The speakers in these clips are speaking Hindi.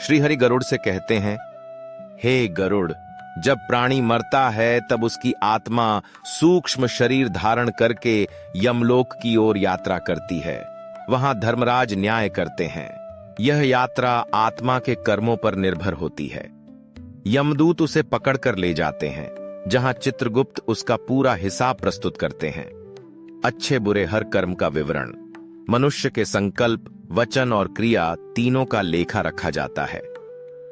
श्रीहरि गरुड़ से कहते हैं, हे गरुड़, जब प्राणी मरता है तब उसकी आत्मा सूक्ष्म शरीर धारण करके यमलोक की ओर यात्रा करती है। वहां धर्मराज न्याय करते हैं। यह यात्रा आत्मा के कर्मों पर निर्भर होती है। यमदूत उसे पकड़कर ले जाते हैं, जहां चित्रगुप्त उसका पूरा हिसाब प्रस्तुत करते हैं। अच्छे बुरे हर कर्म का विवरण, मनुष्य के संकल्प, वचन और क्रिया तीनों का लेखा रखा जाता है।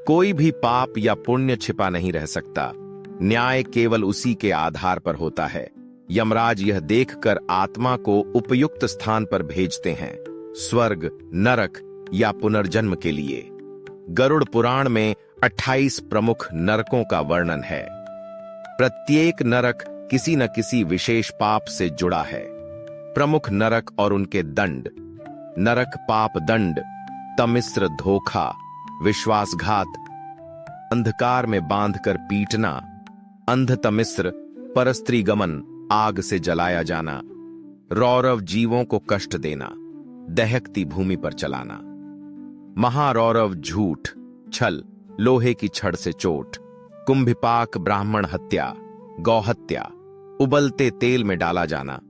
कोई भी पाप या पुण्य छिपा नहीं रह सकता। न्याय केवल उसी के आधार पर होता है। यमराज यह देखकर आत्मा को उपयुक्त स्थान पर भेजते हैं, स्वर्ग, नरक या पुनर्जन्म के लिए। गरुड़ पुराण में 28 प्रमुख नरकों का वर्णन है। प्रत्येक नरक किसी न किसी विशेष पाप से जुड़ा है। प्रमुख नरक और उनके दंड: नरक पाप दंड, तमिस्र धोखा, विश्वासघात, अंधकार में बांधकर पीटना, अंधतमिस्र परस्त्री गमन, आग से जलाया जाना, रौरव जीवों को कष्ट देना, दहकती भूमि पर चलाना, महारौरव झूठ, छल, लोहे की छड़ से चोट, कुंभिपाक ब्राह्मण हत्या, गौहत्या, उबलते तेल में डाला जाना,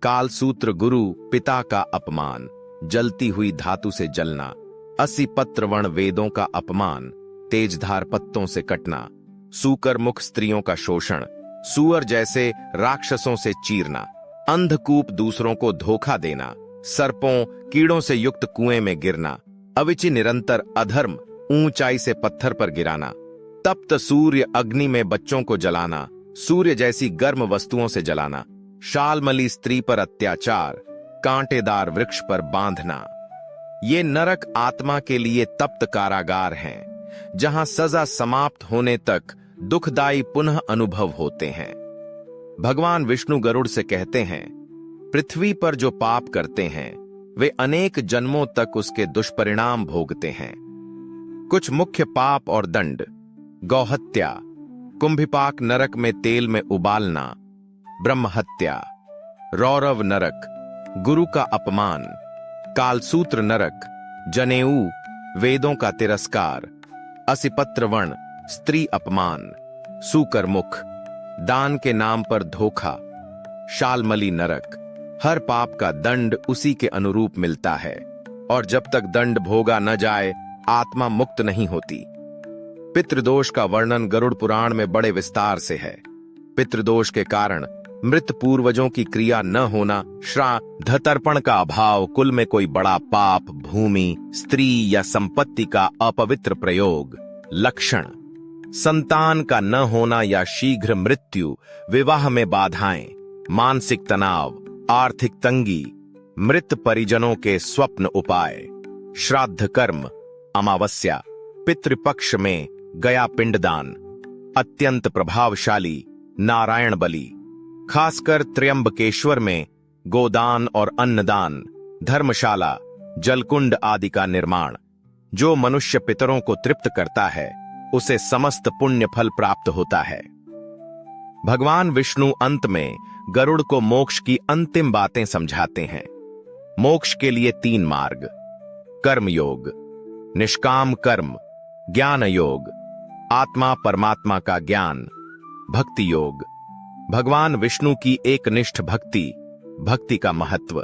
कालसूत्र गुरु पिता का अपमान, जलती हुई धातु से जलना, 80 पत्रवर्ण वेदों का अपमान, तेजधार पत्तों से कटना, सूकर मुख स्त्रियों का शोषण, सूअर जैसे राक्षसों से चीरना, अंधकूप दूसरों को धोखा देना, सर्पों कीड़ों से युक्त कुएं में गिरना, अविचि निरंतर अधर्म, ऊंचाई से पत्थर पर गिराना, तप्त सूर्य अग्नि में बच्चों को जलाना, सूर्य जैसी गर्म वस्तुओं से जलाना, शालमली स्त्री पर अत्याचार, कांटेदार वृक्ष पर बांधना। ये नरक आत्मा के लिए तप्त कारागार हैं, जहां सजा समाप्त होने तक दुखदायी पुनः अनुभव होते हैं। भगवान विष्णु गरुड़ से कहते हैं, पृथ्वी पर जो पाप करते हैं वे अनेक जन्मों तक उसके दुष्परिणाम भोगते हैं। कुछ मुख्य पाप और दंड: गौहत्या, कुंभिपाक नरक में तेल में उबालना, ब्रह्म हत्या, रौरव नरक, गुरु का अपमान, कालसूत्र नरक, जनेऊ, वेदों का तिरस्कार, असिपत्र वर्ण, स्त्री अपमान, सूकर मुख, दान के नाम पर धोखा, शालमली नरक। हर पाप का दंड उसी के अनुरूप मिलता है, और जब तक दंड भोगा न जाए आत्मा मुक्त नहीं होती। पितृदोष का वर्णन गरुड़ पुराण में बड़े विस्तार से है। पितृदोष के कारण मृत पूर्वजों की क्रिया न होना, श्राद्ध तर्पण का अभाव, कुल में कोई बड़ा पाप, भूमि, स्त्री या संपत्ति का अपवित्र प्रयोग। लक्षण: संतान का न होना या शीघ्र मृत्यु, विवाह में बाधाएं, मानसिक तनाव, आर्थिक तंगी, मृत परिजनों के स्वप्न उपाय। श्राद्ध कर्म: अमावस्या, पितृपक्ष में गया पिंडदान। अत्यंत प्रभावशाली: नारायण बलि, खासकर त्र्यंबकेश्वर में गोदान और अन्नदान। धर्मशाला, जलकुंड आदि का निर्माण। जो मनुष्य पितरों को तृप्त करता है उसे समस्त पुण्य फल प्राप्त होता है। भगवान विष्णु अंत में गरुड़ को मोक्ष की अंतिम बातें समझाते हैं। मोक्ष के लिए 3 मार्ग: कर्म योग, निष्काम कर्म, ज्ञान योग, आत्मा परमात्मा का ज्ञान, भक्ति योग। भगवान विष्णु की एकनिष्ठ भक्ति, भक्ति का महत्व।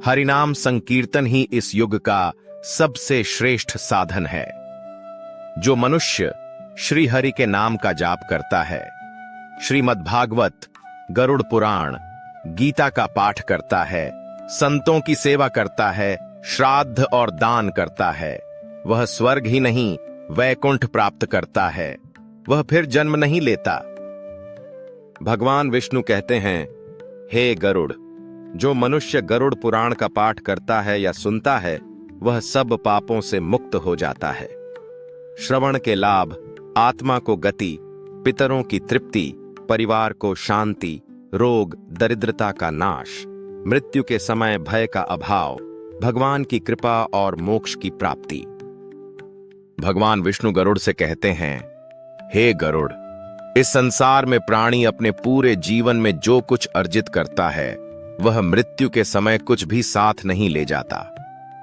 हरिनाम संकीर्तन ही इस युग का सबसे श्रेष्ठ साधन है। जो मनुष्य श्री हरि के नाम का जाप करता है, श्रीमद्भागवत, गरुड़ पुराण, गीता का पाठ करता है, संतों की सेवा करता है, श्राद्ध और दान करता है, वह स्वर्ग ही नहीं वैकुंठ प्राप्त करता है। वह फिर जन्म नहीं लेता। भगवान विष्णु कहते हैं, हे गरुड़, जो मनुष्य गरुड़ पुराण का पाठ करता है या सुनता है वह सब पापों से मुक्त हो जाता है। श्रवण के लाभ: आत्मा को गति, पितरों की तृप्ति, परिवार को शांति, रोग दरिद्रता का नाश, मृत्यु के समय भय का अभाव, भगवान की कृपा और मोक्ष की प्राप्ति। भगवान विष्णु गरुड़ से कहते हैं, हे गरुड़, इस संसार में प्राणी अपने पूरे जीवन में जो कुछ अर्जित करता है वह मृत्यु के समय कुछ भी साथ नहीं ले जाता।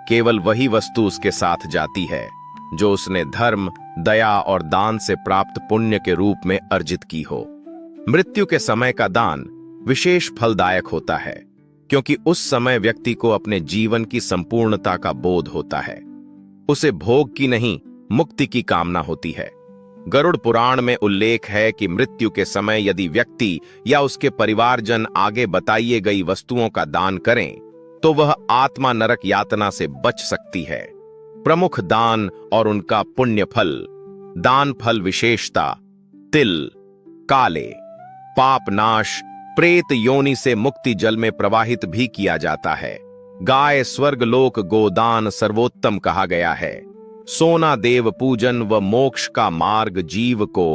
केवल वही वस्तु उसके साथ जाती है जो उसने धर्म, दया और दान से प्राप्त पुण्य के रूप में अर्जित की हो। मृत्यु के समय का दान विशेष फलदायक होता है, क्योंकि उस समय व्यक्ति को अपने जीवन की संपूर्णता का बोध होता है। उसे भोग की नहीं, मुक्ति की कामना होती है। गरुड़ पुराण में उल्लेख है कि मृत्यु के समय यदि व्यक्ति या उसके परिवारजन आगे बताई गई वस्तुओं का दान करें, तो वह आत्मा नरक यातना से बच सकती है। प्रमुख दान और उनका पुण्य फल। दान फल विशेषता: तिल, काले, पाप नाश, प्रेत योनि से मुक्ति जल में प्रवाहित भी किया जाता है। गाय स्वर्गलोक गोदान सर्वोत्तम कहा गया है। सोना देव पूजन व मोक्ष का मार्ग जीव को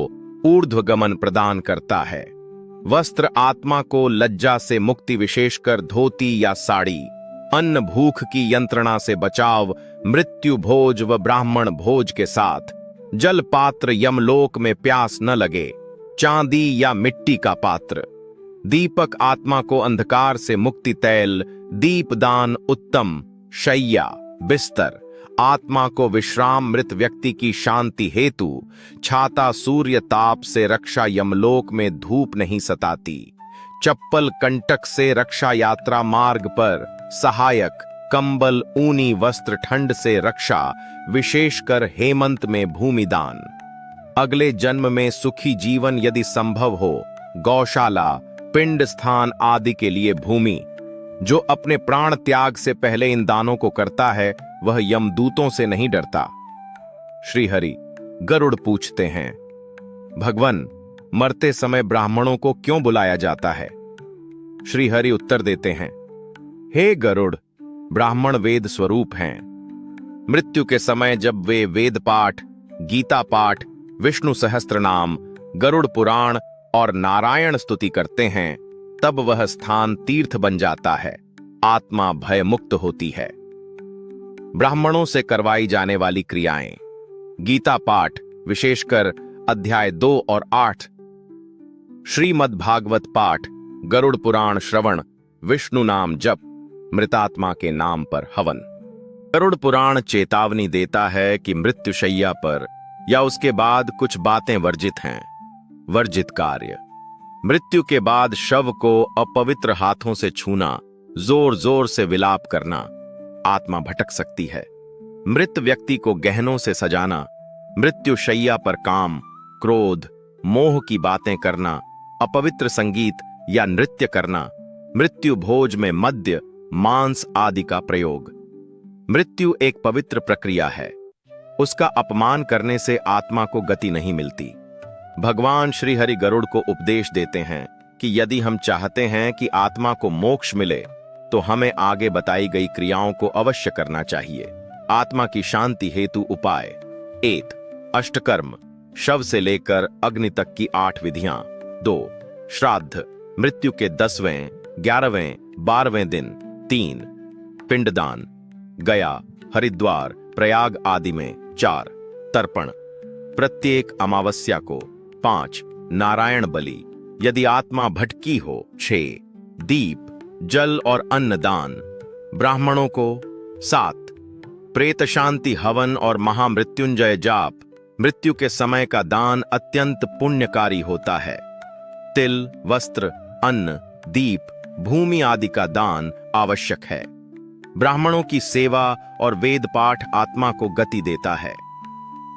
ऊर्ध्वगमन प्रदान करता है। वस्त्र आत्मा को लज्जा से मुक्ति, विशेषकर धोती या साड़ी। अन्न भूख की यंत्रणा से बचाव, मृत्यु भोज व ब्राह्मण भोज के साथ। जल पात्र, यमलोक में प्यास न लगे। चांदी या मिट्टी का पात्र। दीपक, आत्मा को अंधकार से मुक्ति। तैल, दीपदान उत्तम। शैया, बिस्तर, आत्मा को विश्राम, मृत व्यक्ति की शांति हेतु। छाता, सूर्य ताप से रक्षा, यमलोक में धूप नहीं सताती। चप्पल, कंटक से रक्षा, यात्रा मार्ग पर सहायक। कंबल, ऊनी वस्त्र, ठंड से रक्षा, विशेषकर हेमंत में भूमिदान। अगले जन्म में सुखी जीवन यदि संभव हो, गौशाला, पिंड स्थान आदि के लिए भूमि। जो अपने प्राण त्याग से पहले इन दानों को करता है, वह यमदूतों से नहीं डरता। श्री हरि गरुड़ पूछते हैं, भगवान, मरते समय ब्राह्मणों को क्यों बुलाया जाता है? श्री हरि उत्तर देते हैं, हे गरुड़, ब्राह्मण वेद स्वरूप हैं। मृत्यु के समय जब वे वेद पाठ, गीता पाठ, विष्णु सहस्त्रनाम, गरुड़ पुराण और नारायण स्तुति करते हैं, तब वह स्थान तीर्थ बन जाता है। आत्मा भय मुक्त होती है। ब्राह्मणों से करवाई जाने वाली क्रियाएं: गीता पाठ, विशेषकर अध्याय 2 और 8, श्रीमद् भागवत पाठ, गरुड़ पुराण श्रवण, विष्णु नाम जप, मृतात्मा के नाम पर हवन। गरुड़ पुराण चेतावनी देता है कि मृत्युशैया पर या उसके बाद कुछ बातें वर्जित हैं। वर्जित कार्य: मृत्यु के बाद शव को अपवित्र हाथों से छूना, जोर जोर से विलाप करना। आत्मा भटक सकती है। मृत व्यक्ति को गहनों से सजाना, मृत्युशैया पर काम, क्रोध, मोह की बातें करना, अपवित्र संगीत या नृत्य करना, मृत्यु भोज में मद्य, मांस आदि का प्रयोग। मृत्यु एक पवित्र प्रक्रिया है। उसका अपमान करने से आत्मा को गति नहीं मिलती। भगवान श्री हरि गरुड़ को उपदेश देते हैं कि यदि हम चाहते हैं कि आत्मा को मोक्ष मिले, तो हमें आगे बताई गई क्रियाओं को अवश्य करना चाहिए। आत्मा की शांति हेतु उपाय: 1. अष्टकर्म, शव से लेकर अग्नि तक की 8 विधियां। 2. श्राद्ध, मृत्यु के 10वें, 11वें, 12वें दिन। 3. पिंडदान, गया, हरिद्वार, प्रयाग आदि में। 4. तर्पण, प्रत्येक अमावस्या को। 5. नारायण बलि, यदि आत्मा भटकी हो। 6. दीप, जल और अन्न दान, ब्राह्मणों को। 7. प्रेत शांति हवन और महामृत्युंजय जाप, मृत्यु के समय का दान अत्यंत पुण्यकारी होता है। तिल, वस्त्र, अन्न, दीप, भूमि आदि का दान आवश्यक है। ब्राह्मणों की सेवा और वेद पाठ आत्मा को गति देता है।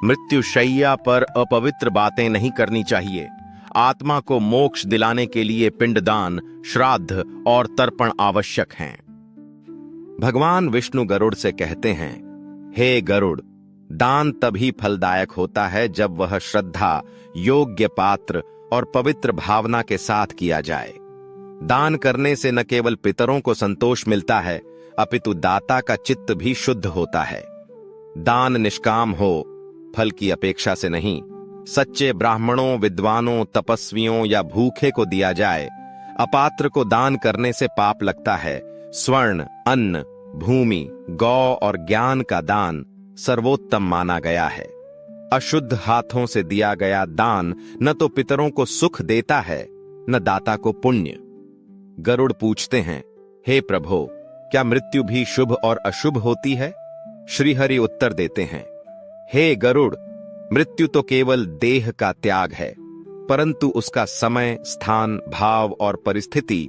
मृत्युशैया पर अपवित्र बातें नहीं करनी चाहिए। आत्मा को मोक्ष दिलाने के लिए पिंडदान, श्राद्ध और तर्पण आवश्यक हैं। भगवान विष्णु गरुड़ से कहते हैं, हे गरुड़, दान तभी फलदायक होता है जब वह श्रद्धा, योग्य पात्र और पवित्र भावना के साथ किया जाए। दान करने से न केवल पितरों को संतोष मिलता है, अपितु दाता का चित्त भी शुद्ध होता है। दान निष्काम हो, फल की अपेक्षा से नहीं। सच्चे ब्राह्मणों, विद्वानों, तपस्वियों या भूखे को दिया जाए। अपात्र को दान करने से पाप लगता है। स्वर्ण, अन्न, भूमि, गौ और ज्ञान का दान सर्वोत्तम माना गया है। अशुद्ध हाथों से दिया गया दान न तो पितरों को सुख देता है, न दाता को पुण्य। गरुड़ पूछते हैं, हे प्रभो, क्या मृत्यु भी शुभ और अशुभ होती है? श्रीहरि उत्तर देते हैं, हे गरुड़, मृत्यु तो केवल देह का त्याग है, परंतु उसका समय, स्थान, भाव और परिस्थिति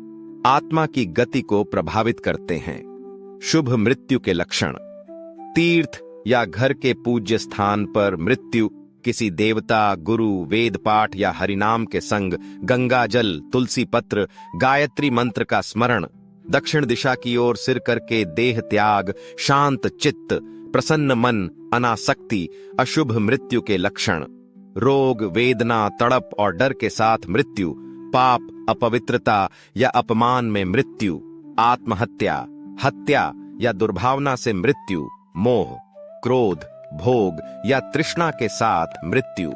आत्मा की गति को प्रभावित करते हैं। शुभ मृत्यु के लक्षण। तीर्थ या घर के पूज्य स्थान पर मृत्यु किसी देवता, गुरु, वेद पाठ या हरिनाम के संग गंगा जल, तुलसी पत्र, गायत्री मंत्र का स्मरण, दक्षिण दिशा की ओर सिर करके देह त्याग, शांत चित्त, प्रसन्न मन, अनासक्ति अशुभ मृत्यु के लक्षण। रोग, वेदना, तड़प और डर के साथ मृत्यु, पाप, अपवित्रता या अपमान में मृत्यु, आत्महत्या, हत्या या दुर्भावना से मृत्यु, मोह, क्रोध, भोग या तृष्णा के साथ मृत्यु,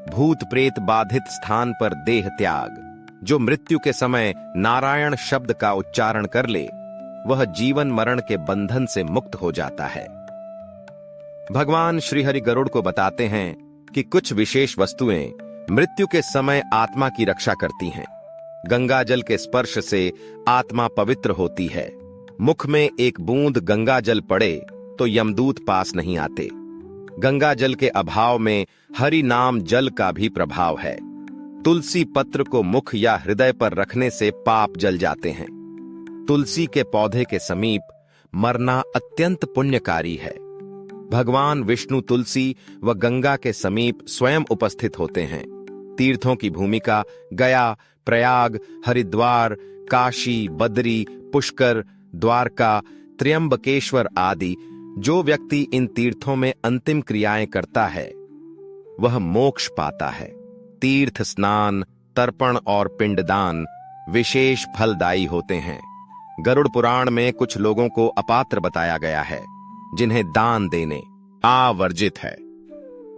भूत प्रेत बाधित स्थान पर देह त्याग। जो मृत्यु के समय नारायण शब्द का उच्चारण कर ले, वह जीवन मरण के बंधन से मुक्त हो जाता है। भगवान श्रीहरि गरुड़ को बताते हैं कि कुछ विशेष वस्तुएं मृत्यु के समय आत्मा की रक्षा करती हैं। गंगा जल के स्पर्श से आत्मा पवित्र होती है। मुख में एक बूंद गंगा जल पड़े तो यमदूत पास नहीं आते। गंगा जल के अभाव में हरि नाम जल का भी प्रभाव है। तुलसी पत्र को मुख या हृदय पर रखने से पाप जल जाते हैं। तुलसी के पौधे के समीप मरना अत्यंत पुण्यकारी है। भगवान विष्णु तुलसी व गंगा के समीप स्वयं उपस्थित होते हैं। तीर्थों की भूमिका गया, प्रयाग, हरिद्वार, काशी, बद्री, पुष्कर, द्वारका, त्र्यंबकेश्वर आदि। जो व्यक्ति इन तीर्थों में अंतिम क्रियाएं करता है वह मोक्ष पाता है। तीर्थ स्नान, तर्पण और पिंडदान विशेष फलदायी होते हैं। गरुड़ पुराण में कुछ लोगों को अपात्र बताया गया है, जिन्हें दान देने आवर्जित है।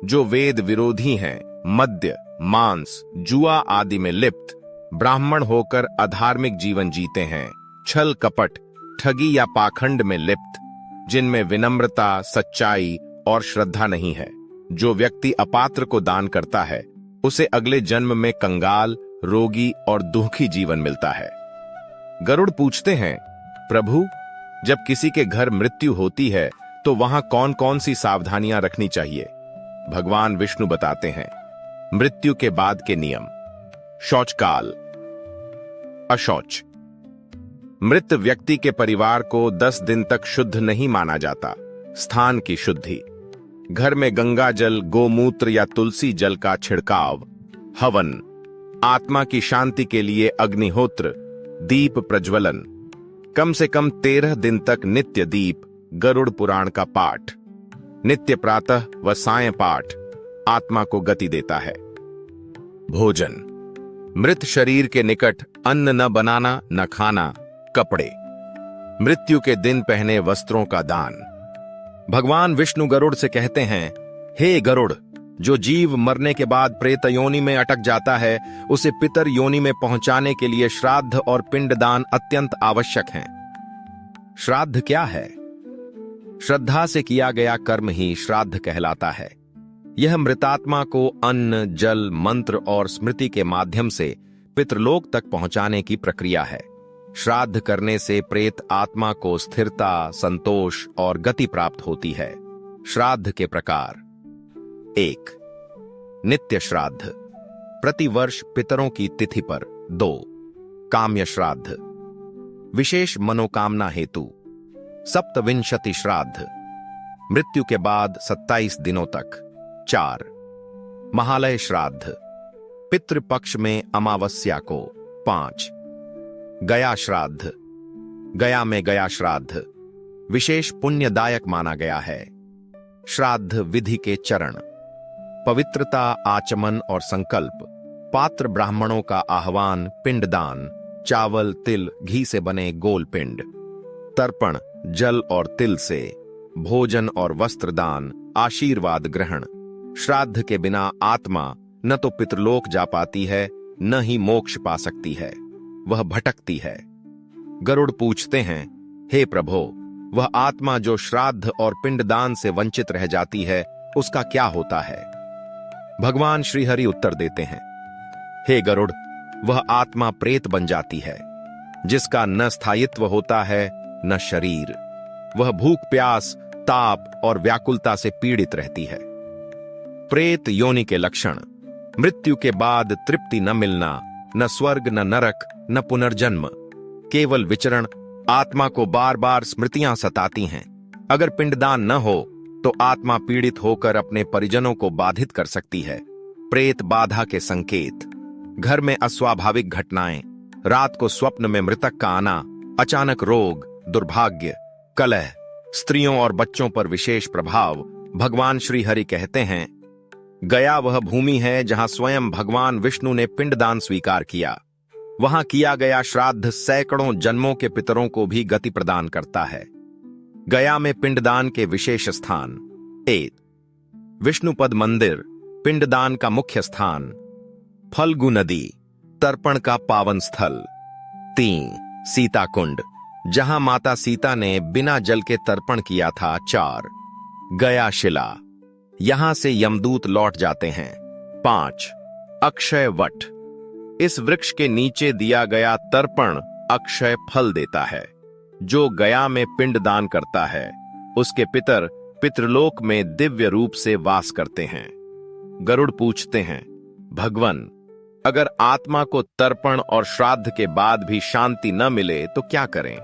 जो वेद विरोधी हैं, मद्य, मांस, जुआ आदि में लिप्त, ब्राह्मण होकर अधार्मिक जीवन जीते हैं, छल कपट, ठगी या पाखंड में लिप्त, जिनमें विनम्रता, सच्चाई और श्रद्धा नहीं है। जो व्यक्ति अपात्र को दान करता है उसे अगले जन्म में कंगाल, रोगी और दुखी जीवन मिलता है। गरुड़ पूछते हैं, प्रभु, जब किसी के घर मृत्यु होती है तो वहां कौन कौन सी सावधानियां रखनी चाहिए? भगवान विष्णु बताते हैं, मृत्यु के बाद के नियम। शौचकाल, अशौच। मृत व्यक्ति के परिवार को 10 दिन तक शुद्ध नहीं माना जाता। स्थान की शुद्धि, घर में गंगा जल, गोमूत्र या तुलसी जल का छिड़काव, हवन, आत्मा की शांति के लिए अग्निहोत्र, दीप प्रज्वलन, कम से कम 13 दिन तक नित्य दीप, गरुड़ पुराण का पाठ, नित्य प्रातः व सायं पाठ आत्मा को गति देता है। भोजन, मृत शरीर के निकट अन्न न बनाना, न खाना। कपड़े, मृत्यु के दिन पहने वस्त्रों का दान। भगवान विष्णु गरुड़ से कहते हैं, हे गरुड़, जो जीव मरने के बाद प्रेत योनि में अटक जाता है उसे पितर योनि में पहुंचाने के लिए श्राद्ध और पिंडदान अत्यंत आवश्यक हैं। श्राद्ध क्या है? श्रद्धा से किया गया कर्म ही श्राद्ध कहलाता है। यह मृतात्मा को अन्न, जल, मंत्र और स्मृति के माध्यम से पितृलोक तक पहुंचाने की प्रक्रिया है। श्राद्ध करने से प्रेत आत्मा को स्थिरता, संतोष और गति प्राप्त होती है। श्राद्ध के प्रकार। 1. नित्य श्राद्ध, प्रतिवर्ष पितरों की तिथि पर। 2. काम्य श्राद्ध, विशेष मनोकामना हेतु। सप्तविंशति श्राद्ध, मृत्यु के बाद 27 दिनों तक। 4. महालय श्राद्ध, पितृपक्ष में अमावस्या को। 5. गया श्राद्ध, गया में गया श्राद्ध विशेष पुण्यदायक माना गया है। श्राद्ध विधि के चरण, पवित्रता, आचमन और संकल्प, पात्र ब्राह्मणों का आह्वान, पिंडदान, चावल, तिल, घी से बने गोल पिंड, तर्पण, जल और तिल से, भोजन और वस्त्रदान, आशीर्वाद ग्रहण। श्राद्ध के बिना आत्मा न तो पितृलोक जा पाती है, न ही मोक्ष पा सकती है, वह भटकती है। गरुड़ पूछते हैं, हे प्रभो, वह आत्मा जो श्राद्ध और पिंडदान से वंचित रह जाती है उसका क्या होता है? भगवान श्रीहरि उत्तर देते हैं, हे गरुड़, वह आत्मा प्रेत बन जाती है, जिसका न स्थायित्व होता है न शरीर। वह भूख, प्यास, ताप और व्याकुलता से पीड़ित रहती है। प्रेत योनि के लक्षण। मृत्यु के बाद तृप्ति न मिलना, न स्वर्ग न नरक न पुनर्जन्म, केवल विचरण। आत्मा को बार बार स्मृतियां सताती हैं। अगर पिंडदान न हो तो आत्मा पीड़ित होकर अपने परिजनों को बाधित कर सकती है। प्रेत बाधा के संकेत। घर में अस्वाभाविक घटनाएं, रात को स्वप्न में मृतक का आना, अचानक रोग, दुर्भाग्य, कलह, स्त्रियों और बच्चों पर विशेष प्रभाव। भगवान श्री हरि कहते हैं, गया वह भूमि है जहां स्वयं भगवान विष्णु ने पिंडदान स्वीकार किया। वहां किया गया श्राद्ध सैकड़ों जन्मों के पितरों को भी गति प्रदान करता है। गया में पिंडदान के विशेष स्थान। 1. विष्णुपद मंदिर, पिंडदान का मुख्य स्थान। फल्गु नदी, तर्पण का पावन स्थल। 3. सीता कुंड, जहां माता सीता ने बिना जल के तर्पण किया था। 4. गया शिला, यहां से यमदूत लौट जाते हैं। 5. अक्षय वट, इस वृक्ष के नीचे दिया गया तर्पण अक्षय फल देता है। जो गया में पिंडदान करता है उसके पितर पितृलोक में दिव्य रूप से वास करते हैं। गरुड़ पूछते हैं, भगवन, अगर आत्मा को तर्पण और श्राद्ध के बाद भी शांति न मिले तो क्या करें?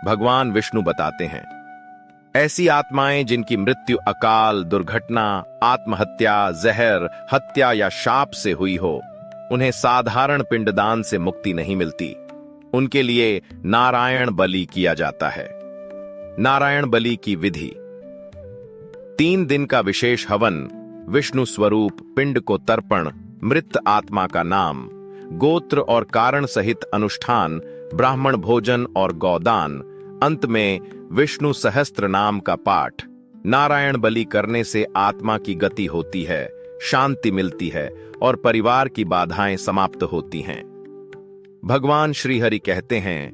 भगवान विष्णु बताते हैं, ऐसी आत्माएं जिनकी मृत्यु अकाल, दुर्घटना, आत्महत्या, जहर, हत्या या शाप से हुई हो, उन्हें साधारण पिंडदान से मुक्ति नहीं मिलती। उनके लिए नारायण बलि किया जाता है। नारायण बलि की विधि। 3 दिन का विशेष हवन, विष्णु स्वरूप पिंड को तर्पण, मृत आत्मा का नाम, गोत्र और कारण सहित अनुष्ठान, ब्राह्मण भोजन और गौदान, अंत में विष्णु सहस्त्र नाम का पाठ। नारायण बलि करने से आत्मा की गति होती है, शांति मिलती है और परिवार की बाधाएं समाप्त होती हैं। भगवान श्री हरि कहते हैं,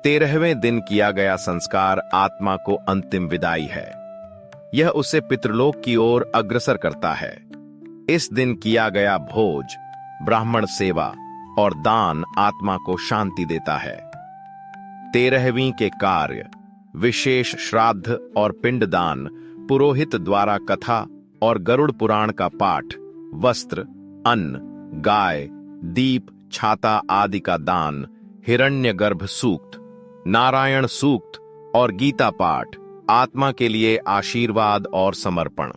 13वें दिन किया गया संस्कार आत्मा को अंतिम विदाई है। यह उसे पितृलोक की ओर अग्रसर करता है। इस दिन किया गया भोज, ब्राह्मण सेवा और दान आत्मा को शांति देता है। 13वीं के कार्य, विशेष श्राद्ध और पिंडदान, पुरोहित द्वारा कथा और गरुड़ पुराण का पाठ, वस्त्र, अन्न, गाय, दीप, छाता आदि का दान, हिरण्यगर्भ सूक्त, नारायण सूक्त और गीता पाठ, आत्मा के लिए आशीर्वाद और समर्पण।